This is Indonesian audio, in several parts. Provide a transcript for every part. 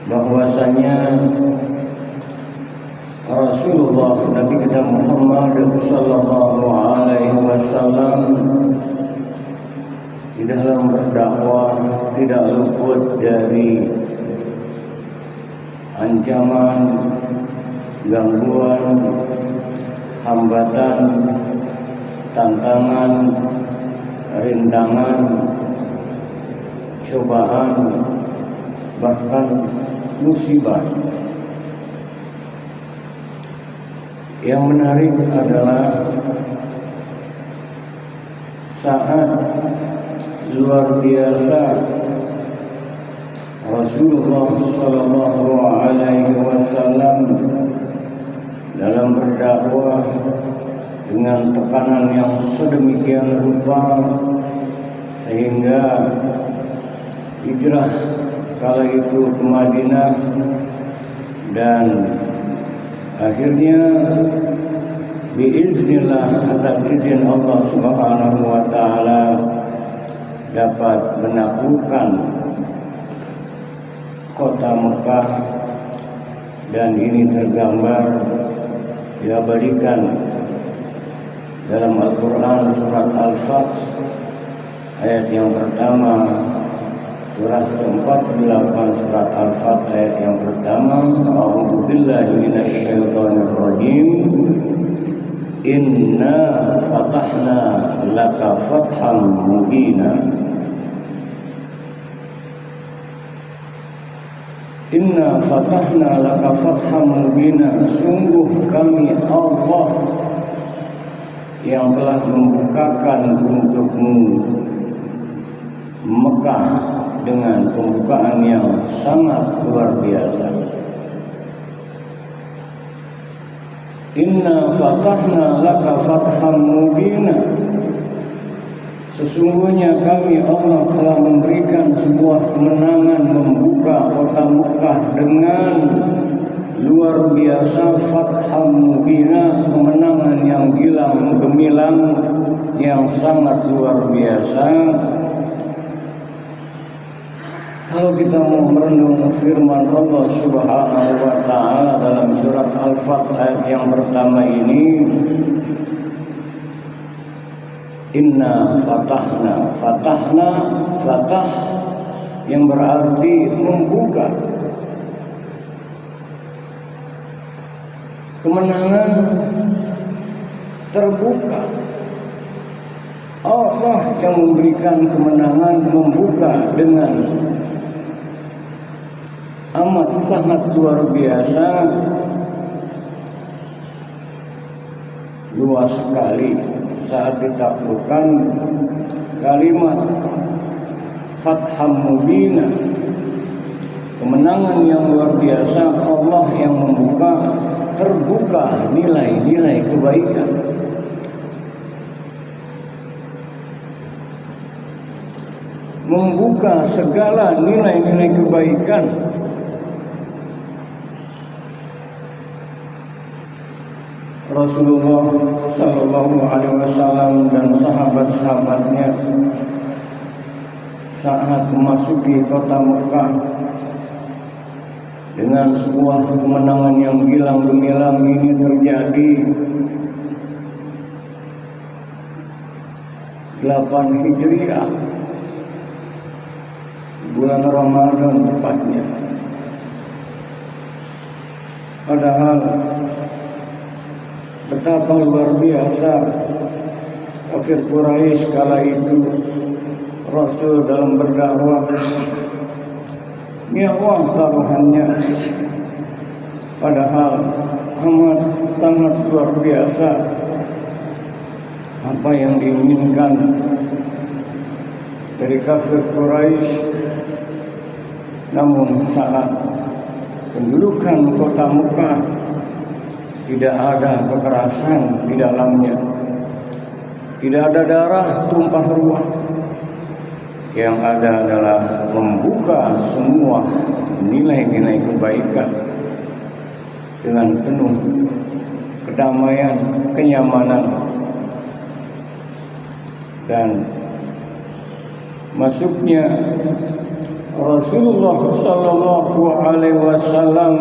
bahwasanya Rasulullah Nabi kita Muhammad sallallahu alaihi wasallam di dalam berdakwah tidak luput dari ancaman, gangguan, hambatan, tantangan, rintangan, cobaan, bahkan musibah. Yang menarik adalah saat luar biasa Rasulullah sallallahu alaihi wasallam dalam berdakwah dengan tekanan yang sedemikian rupa sehingga hijrah kala itu ke Madinah dan akhirnya biiznillah atas izin Allah Subhanahu wa taala dapat menaklukkan kota Mekah, dan ini tergambar diabadikan dalam Al-Quran surat Al-Fath ayat yang pertama, surah ke-48 surat Al-Fath ayat yang pertama, A'udzu billahi minasyaitonir rajim. Inna fatahna laka fatham mubina. Inna fatahna laka fatham mubina. Sungguh kami Allah yang telah membukakan untukmu Mekah dengan pembukaan yang sangat luar biasa. Inna fatahna laka fatham mubina. Sesungguhnya kami Allah telah memberikan sebuah kemenangan, membuka kota Mekah dengan luar biasa, fatham mubina, kemenangan yang gilang gemilang, yang sangat luar biasa. Kalau kita mau merenung firman Allah Subhanahu wa taala dalam surat Al-Fath ayat yang pertama ini, inna fatahna, fatahna, fatah yang berarti membuka, kemenangan terbuka. Allah yang memberikan kemenangan, membuka dengan amat sangat luar biasa, luas sekali. Saat ditaklukkan kalimat fatham mubina, kemenangan yang luar biasa, Allah yang membuka, terbuka nilai-nilai kebaikan. Membuka segala nilai-nilai kebaikan. Rasulullah sallallahu alaihi wasallam dan sahabat-sahabatnya saat memasuki kota Mekah dengan sebuah kemenangan yang gilang gemilang ini terjadi 8 Hijriah, bulan Ramadan tepatnya. Padahal betapa luar biasa kafir Quraisy kala itu Rasul dalam berdakwah, nyawa taruhannya, padahal amat sangat luar biasa apa yang diinginkan dari kafir Quraisy. Namun saat pendudukan kota Mekah tidak ada kekerasan di dalamnya, tidak ada darah tumpah ruah. Yang ada adalah membuka semua nilai-nilai kebaikan dengan penuh kedamaian, kenyamanan, dan masuknya Rasulullah sallallahu alaihi wasallam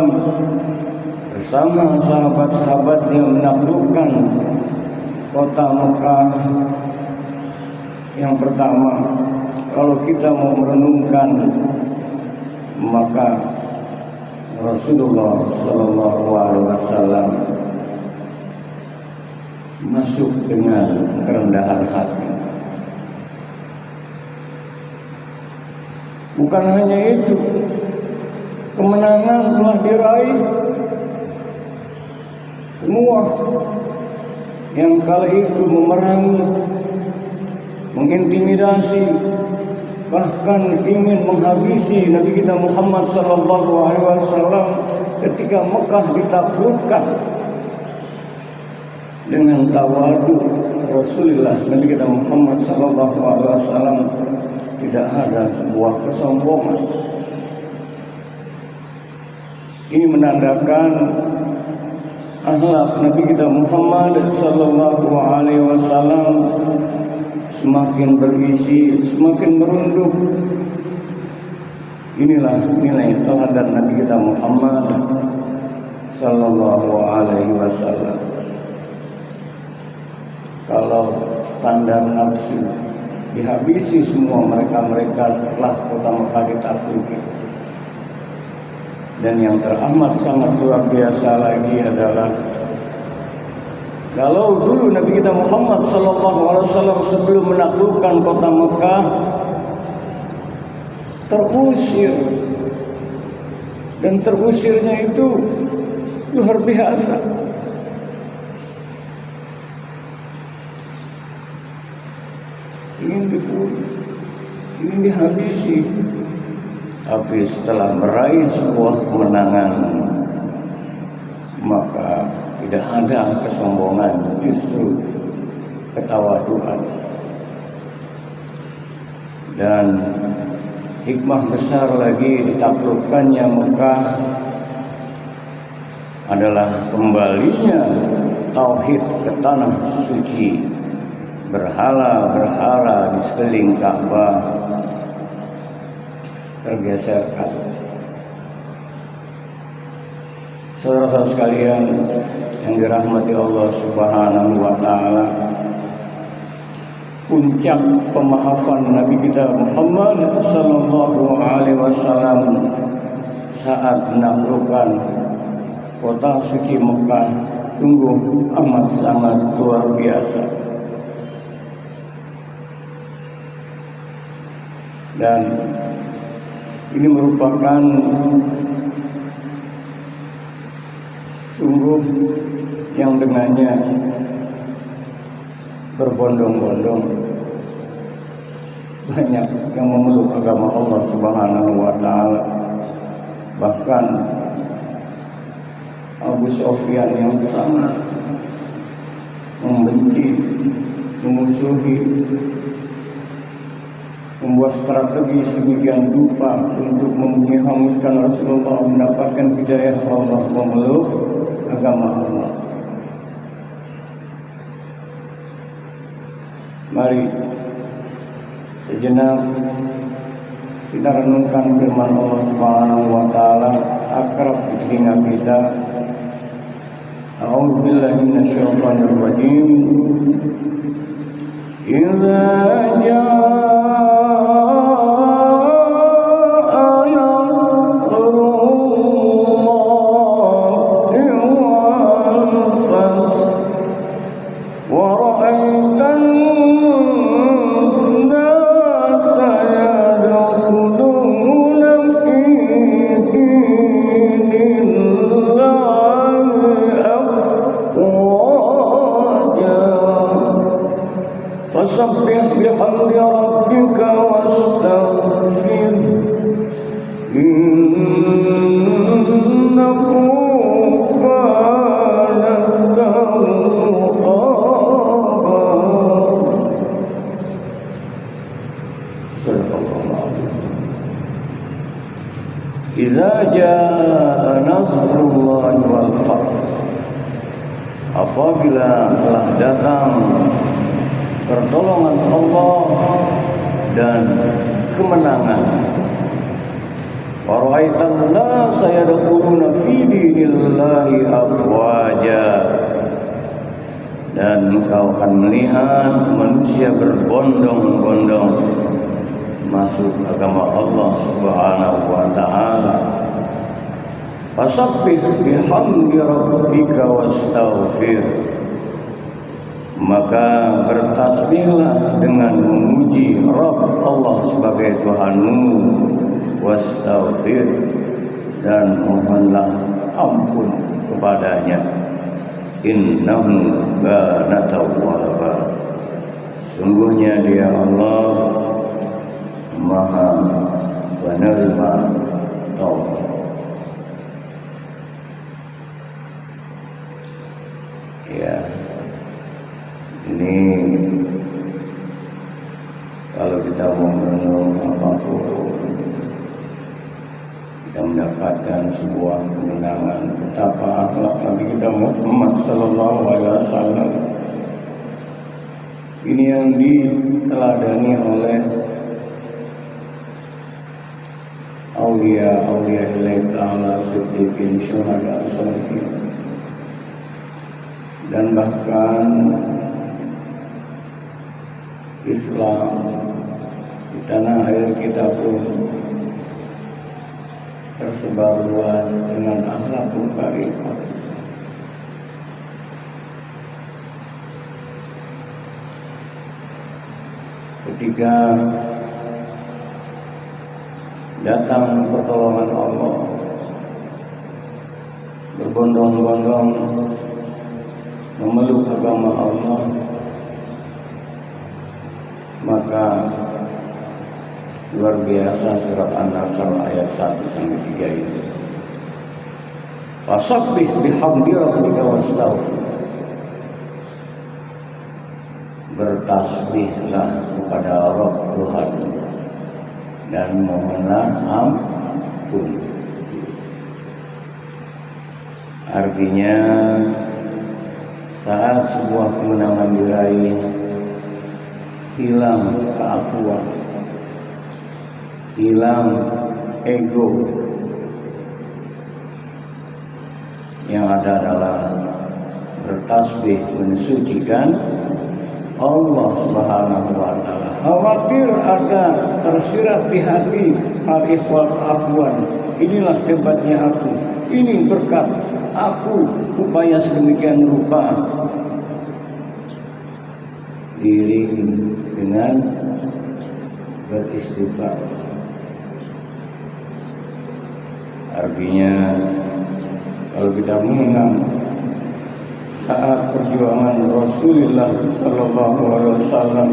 bersama sahabat-sahabat yang menaklukkan kota Mekah. Yang pertama, kalau kita mau merenungkan, maka Rasulullah sallallahu alaihi wasallam masuk dengan kerendahan hati. Bukan hanya itu, kemenangan telah diraih. Semua yang kala itu memerangi, mengintimidasi, bahkan ingin menghabisi Nabi kita Muhammad sallallahu alaihi wasallam ketika Mekah ditaklukkan, dengan tawadu Rasulullah Nabi kita Muhammad sallallahu alaihi wasallam tidak ada sebuah kesombongan. Ini menandakan akhlak Nabi kita Muhammad sallallahu alaihi wasallam semakin berisi, semakin merunduk. Inilah nilai teladan Nabi kita Muhammad sallallahu alaihi wasallam. Kalau standar nafsu dihabisi semua mereka setelah kota Mekah ditakluki. Dan yang teramat sangat luar biasa lagi adalah kalau dulu Nabi kita Muhammad sallallahu alaihi wasallam sebelum menaklukkan kota Mekah terusir, dan terusirnya itu luar biasa. Ingin dibunuh, ingin dihabisi. Tapi setelah meraih sebuah kemenangan, maka tidak ada kesombongan, justru ketawaduan. Dan hikmah besar lagi ditaklukkannya Mekah adalah kembalinya tauhid ke tanah suci. Berhala-berhala di sekeliling Ka'bah tergeserkan. Saudara-saudara sekalian yang dirahmati Allah Subhanahu wa taala, puncak pemaafan Nabi kita Muhammad sallallahu alaihi wasallam saat menaklukkan kota suci Mekah sungguh amat sangat luar biasa. Dan ini merupakan sungguh yang dengannya berbondong-bondong banyak yang memeluk agama Allah Subhanahu wa taala. Bahkan Abu Sufyan yang sangat membenci, memusuhi, membuat strategi sedemikian rupa untuk menghanguskan Rasulullah, mendapatkan hidayah Allah, memeluk agama Allah. Mari sejenak kita renungkan firman Allah Subhanahu wa taala akrab di telinga kita. A'udzubillahi minasyaitonir rajim. Idza fasabbih bihamdi rabbika wastaghfir innahu kana tawwaba. Idza jaa nasrullahi wal fath, apabila telah datang pertolongan Allah dan kemenangan. wa ra'aitan nasa yadkhuluna fi dinillahi afwaja, dan engkau akan melihat manusia berbondong-bondong masuk agama Allah Subhanahu wa taala. Fasabbih bihamdi rabbika wastaghfir, maka bertasbihlah dengan memuji Rabb Allah sebagai Tuhanmu, wastaghfir, dan mohonlah ampun kepadanya. Innahu kana tawwaba, sungguhnya Dia Allah Maha penerima taubat. Ya, ini kalau kita mau merenung apapun, kita mendapatkan sebuah kemenangan. Betapa akhlak Nabi kita Muhammad sallallahu alaihi wasallam ini yang diteladani oleh aulia ilahi ta'ala, siddiqin, syuhada, sholihin, dan bahkan Islam di tanah air kita pun tersebar luas dengan akhlakul karimah. Ketika datang pertolongan Allah, berbondong-bondong memeluk agama Allah, maka luar biasa surat An-Nasr ayat 1-3 itu. Fasabbih bihamdi rabbika wastaghfir, bertasbihlah kepada Rabb Tuhan dan mohonlah ampun. Artinya saat sebuah kemenangan diraih, hilang keakuan, hilang ego, yang ada adalah bertasbih mensucikan Allah Subhanahu wa taala. Khawatir ada tersirat di hati al-ikhwal keakuan, inilah hebatnya aku, ini berkat aku, upaya sedemikian rupa, diiringi dengan beristighfar. Artinya kalau kita mengenang saat perjuangan Rasulullah Sallallahu Alaihi Wasallam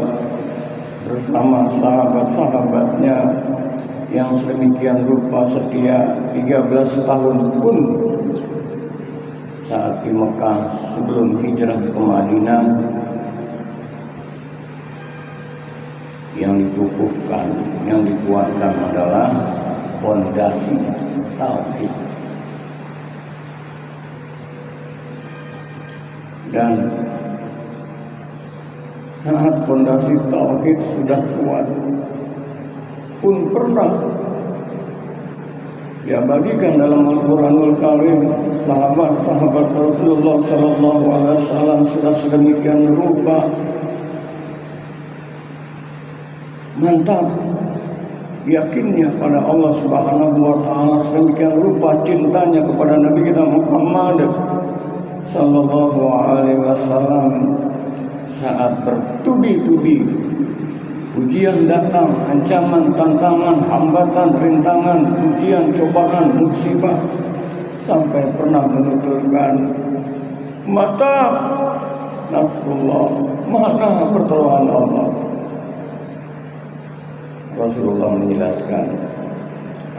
bersama sahabat-sahabatnya yang sedemikian rupa setia 13 tahun pun, saat di Mekah sebelum hijrah ke Madinah, yang dikukuhkan, yang dikuatkan adalah fondasi tauhid. Dan saat fondasi tauhid sudah kuat pun pernah diabadikan dalam Al-Quranul Karim, sahabat-sahabat Rasulullah Sallallahu Alaihi Wasallam sudah sedemikian rupa mantap yakinnya pada Allah Subhanahu wa taala, sedemikian rupa cintanya kepada Nabi kita Muhammad Sallallahu Alaihi Wasallam, saat bertubi-tubi ujian datang, ancaman, tantangan, hambatan, rintangan, ujian, cobaan, musibah, sampai pernah menuturkan, mata nasrullah, mana pertolongan Allah. Rasulullah menjelaskan,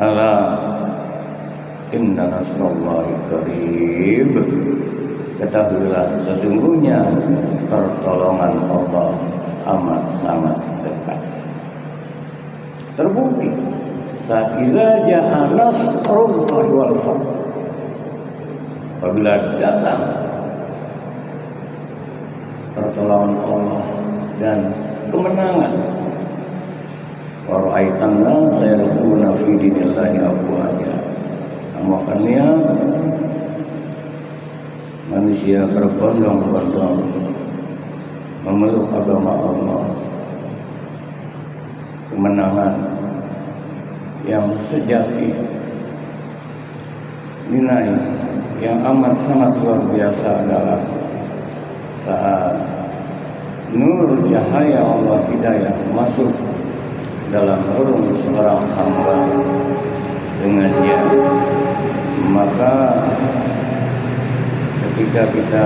ala inna nasrullahi qarib, ketahuilah sesungguhnya pertolongan Allah amat sangat dekat. Terbukti saat iza ja'a nasrullahi wal fath, apabila datang pertolongan Allah dan kemenangan, wa ra'aitan nasa yadkhuluna fi dinillahi afwaja. Kamu akan lihat manusia berbondong-bondong memeluk agama Allah. Kemenangan yang sejati, nilai yang amat sangat luar biasa adalah saat nur cahaya Allah hidayah masuk dalam relung seorang hamba dengannya, maka ketika kita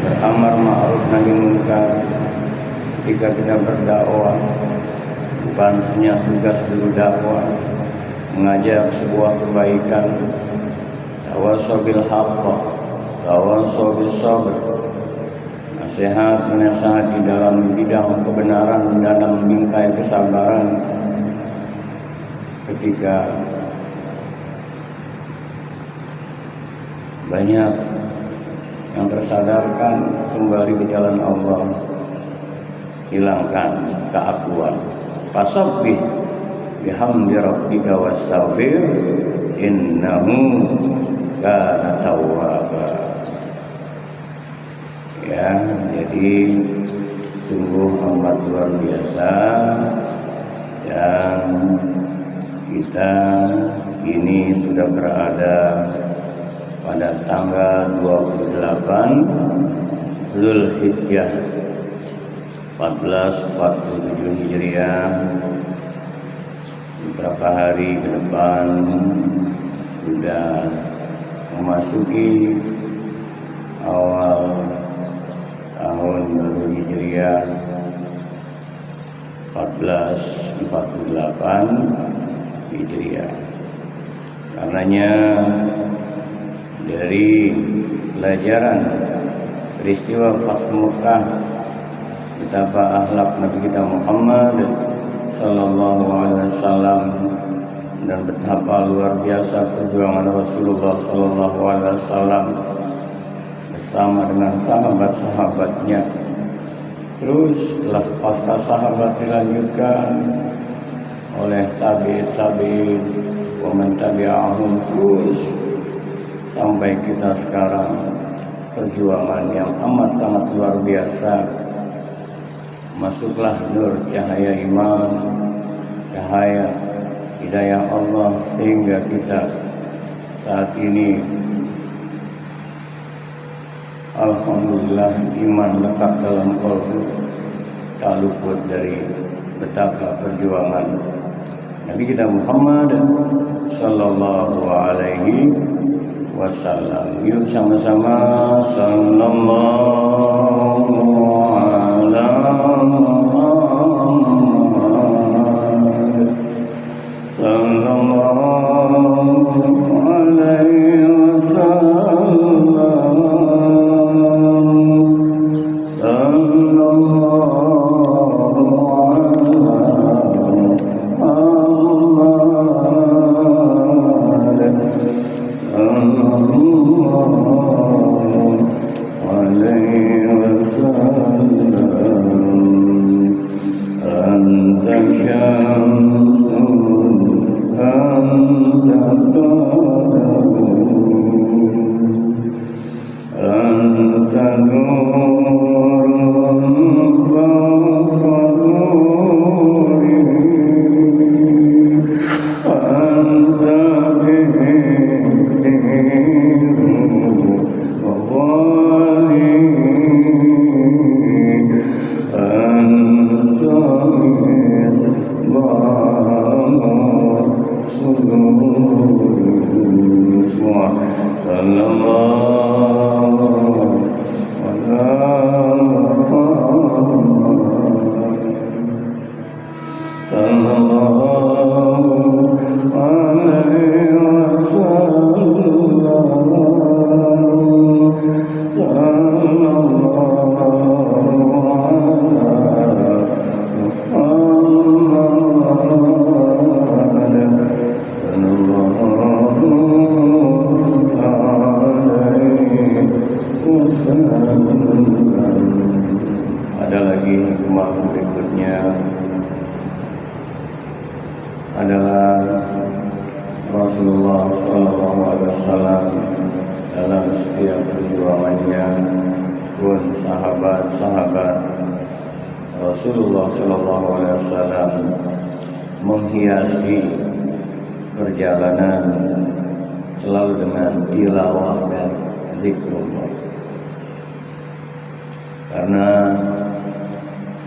beramar ma'ruf nahi munkar, ketika kita berdakwah, bukan hanya tugas dulu dakwah, mengajak sebuah kebaikan, tawassaw bil haqq, tawassaw bis sabr, nasihat menasihat di dalam bidang kebenaran, dalam bingkai kesabaran. Ketika banyak yang tersadarkan kembali ke jalan Allah, hilangkan keakuan. Fasabbih bihamdi rabbika wastaghfir innahu kana tawwaba. Ya, jadi sungguh amat luar biasa, dan kita ini sudah berada pada tanggal 28 Zulhijjah 1447 Hijriah. Beberapa hari ke depan sudah memasuki awal tahun baru Hijriah 1448 Hijriah. Karenanya dari pelajaran peristiwa Fathu Mekah, betapa akhlak Nabi kita Muhammad sallallahu alaihi wasallam dan betapa luar biasa perjuangan Rasulullah sallallahu alaihi wasallam bersama dengan sahabat-sahabatnya. Terus setelah pasca sahabat dilanjutkan oleh tabi'in wa man tabi'ahum, terus sampai kita sekarang, perjuangan yang amat sangat luar biasa. Masuklah nur cahaya iman, cahaya hidayah Allah, sehingga kita saat ini alhamdulillah iman lekat dalam qalbu, tak luput dari betapa perjuangan Nabi kita Muhammad sallallahu alaihi wasallam. Yuk sama-sama sallallahu ala Muhammad sallallahu alaihi wasallam sallallahu alaihi wasallam. SAW dalam setiap perjuangannya pun sahabat-sahabat Rasulullah SAW menghiasi perjalanan selalu dengan tilawah dan zikrullah. Karena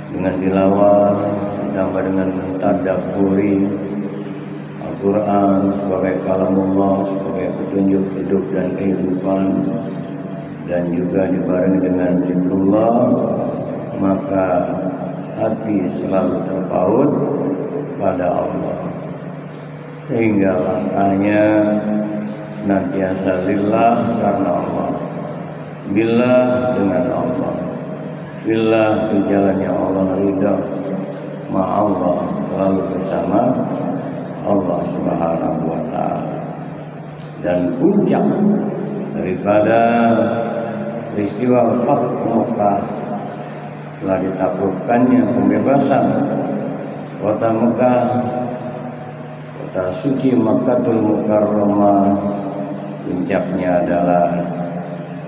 dengan tilawah ditambah dengan mentadabburi Al-Quran sebagai kalamullah, sebagai petunjuk hidup dan kehidupan, dan juga dibarengi dengan zikrullah, maka hati selalu terpaut pada Allah, sehingga langkahnya senantiasa lillah karena Allah, billah dengan Allah, billah di jalannya Allah, ridha ma'allah, selalu bersama Allah Subhanahu wa Ta'ala. Dan puncak daripada peristiwa Fathu Mekah telah ditaklukkannya pembebasan kota Mekah, kota suci Makkatul Mukarramah. Puncaknya adalah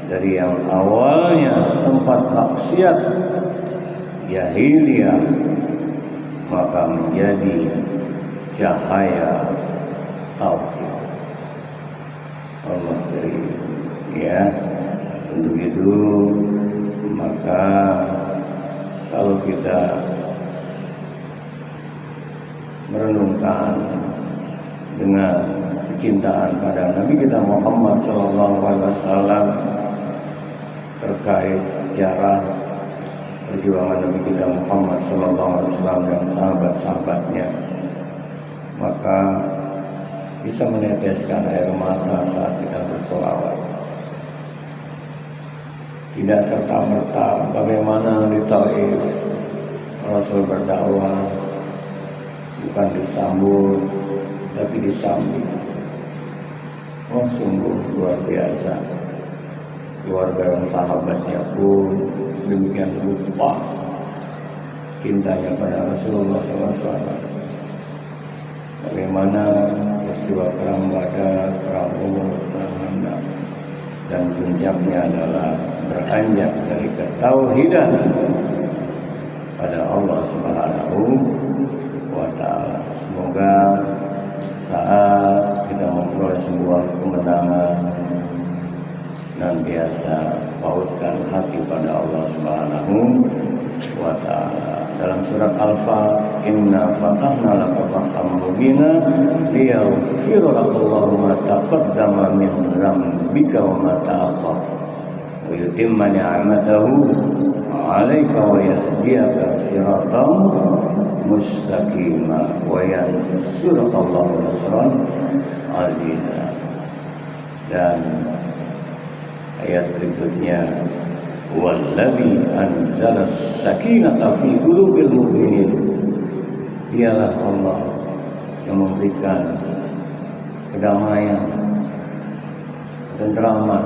dari yang awalnya tempat maksiat jahiliyah, maka menjadi cahaya tauhid. Allah beri, ya. Untuk itu maka kalau kita merenungkan dengan kecintaan pada Nabi kita Muhammad SAW terkait sejarah perjuangan Nabi kita Muhammad SAW dan sahabat-sahabatnya, maka bisa meneteskan air mata saat kita bersolawat. Tidak serta-merta bagaimana di Taif Rasul berdakwah, bukan disambut tapi disambut. Oh, sungguh luar biasa. Keluarga yang sahabatnya pun demikian lupa cintanya pada Rasulullah SAW. Bagaimana peristiwa perang Badar, perang Uhud, perang Khandaq, dan puncaknya adalah beranjak dari ketauhidan pada Allah Subhanahu wa Ta'ala. Semoga saat kita memperoleh sebuah kemenangan, nantiasa pautkan hati pada Allah Subhanahu wa Ta'ala. Dalam surat Al-Fatihah, inna fatahna laka fathan mubina liyaghfira lakallahu ma taqaddama min dzambika wa ma ta'akhkhar wa yutimma ni'matahu 'alaika wa yahdiyaka siratan mustaqima wa yansuraka Allahu nasran 'aziza. Dan ayat berikutnya, wallazi anzala sakinata fi qulubil mu'minin, dialah Allah yang memberikan kedamaian, ketentraman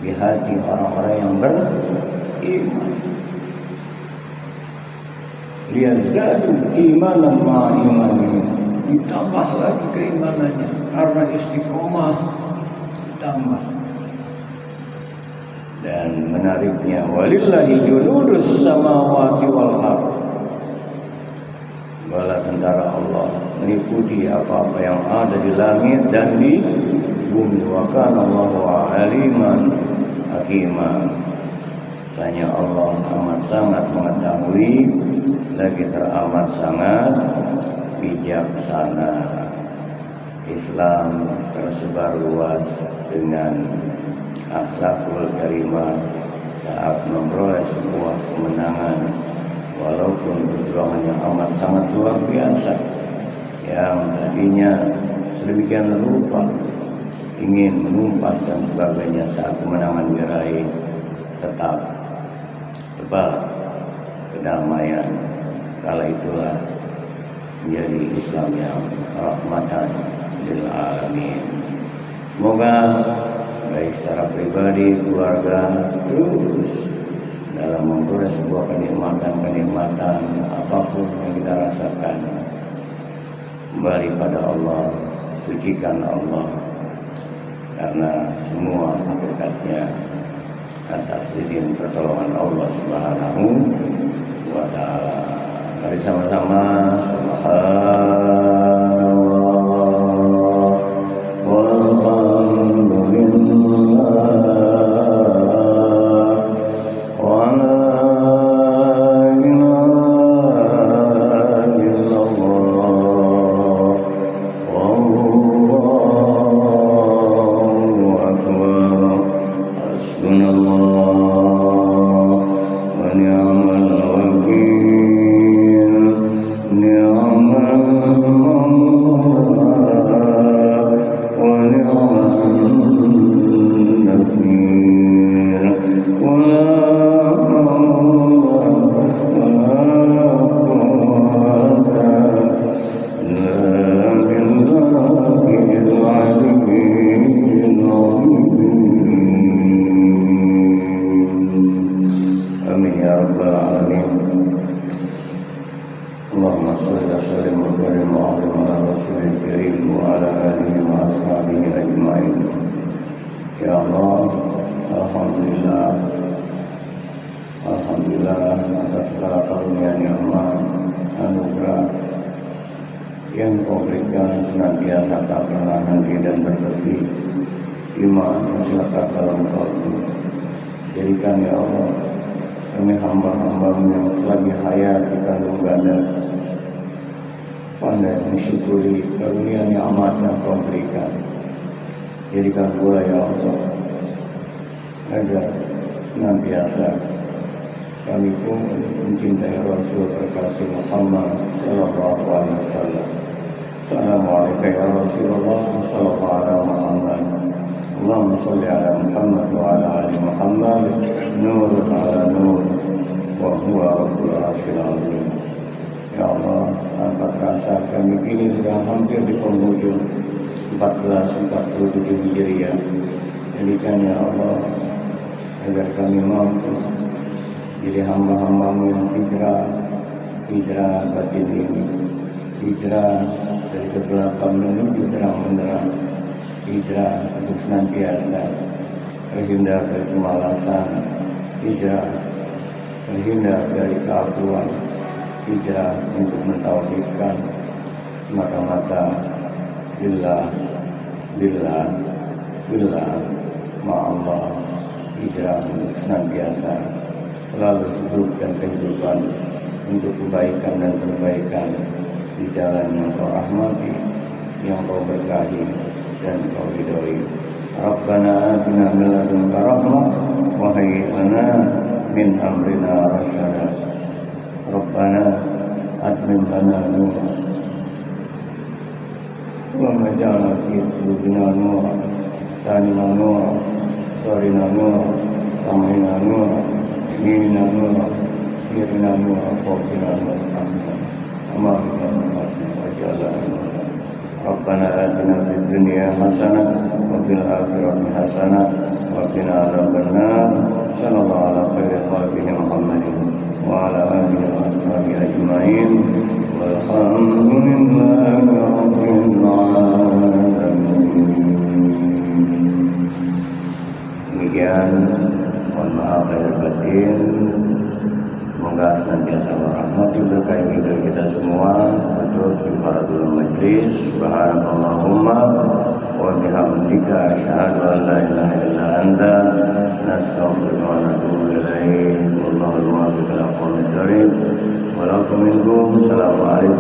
di hati orang-orang yang beriman. Liyazdadu imanan ma'a imanihim, ditambah lagi keimanannya karena istiqomah ditambah. Dan menariknya, walillahi junudus samawati wal ardh, bala tentara Allah meliputi apa-apa yang ada di langit dan di bumi. Wa kana Allahu aliman hakima, hanya Allah amat sangat mengetahui lagi teramat sangat bijaksana. Islam tersebar luas dengan akhlakul karimah saat memperoleh sebuah kemenangan, walaupun perjuangan yang amat sangat luar biasa, yang tadinya sedemikian rupa ingin menumpas dan sebagainya, saat kemenangan diraih tetap tebal kedamaian. Kala itulah menjadi Islam yang rahmatan lil alamin. Semoga baik secara pribadi, keluarga, terus dalam memperoleh sebuah kenikmatan apapun yang kita rasakan, kembali pada Allah sucikan Allah, karena semua hakikatnya atas izin pertolongan Allah Subhanahu wa Ta'ala. Mari sama-sama subhanallah walhamdulillah wa la ilaha illallah wallahu akbar hasbunallah wa ni'mal wakil ni'mal maula wa ni'mal nasir wa la hawla wa la quwwata illa billahil aliyyil azim. Amin ya rabbal alamin. Allahumma shalli wa sallim wa barik ala rasulil karim wa ala alihi wa ashabihi ajma'in. Ya Allah, alhamdulillah, alhamdulillah atas segala karunia nikmat anugerah yang Kau berikan senantiasa tak pernah henti dan berhenti. Iman masyarakat dalam kalbu. Jadikan ya Allah kami hamba-hamba-Mu yang selagi hayat di kandung ganda pandai mensyukuri karunia nikmat yang Kau berikan. Jadikan pula ya Allah agar senantiasa kami pun mencintai Rasul terkasih Muhammad sallallahu alaihi wasallam. Assalamualaikum ya Rasulullah sallallahu alaihi Muhammad. Allahumma shalli ala Muhammad wa ala ali Muhammad nur ala nur wa huwa rabbul arsyil azim. Ya Allah, angkat rasa kami ini sedang hampir di penghujung 1447 Hijriah. Jadikan ya Allah agar kami mampu jadi hamba-hamba-Mu yang hijrah batin ini, hijrah dari kegelapan menuju terang benderang, hijrah untuk senantiasa terhindar dari kemalasan, hijrah terhindar dari keakuan, hijrah untuk mentauhidkan mata-mata billah ma'allah, hijrah untuk senantiasa selalu hidup dan kehidupan untuk kebaikan dan perbaikan di jalan yang Kau rahmati, yang Kau berkahi dan Kau ridhoi. Rabbana atina min ladunka rahmah wa hayyi lana min amrina rasyada. Rabbana atmim lana nura wa maj'alna fi qulubina nura sanina nura sarina nura samina nura yamina nura sirina nura fawqina nura amamina nura waj'alna nura. Rabbana atina fid dunya hasanah wa fil akhirati hasanah wa qina adzabannar. Sallallahu ala khairi khalqihi Muhammadin wa ala alihi wa ashabihi ajma'in. Walhamdulillahi rabbil alamin. Demikian, mohon maaf lahir batin. Semoga senantiasa merahmati berkah hidup kita semua. Betul di fardul majlis. Subhanallahumma wa bihamdika asyhadu an la ilaha illa anta nastaghfiruka wa natubu ilaik. Wallahul muwaffiq ila aqwamit thoriq. Wa lakum minkum. Assalamualaikum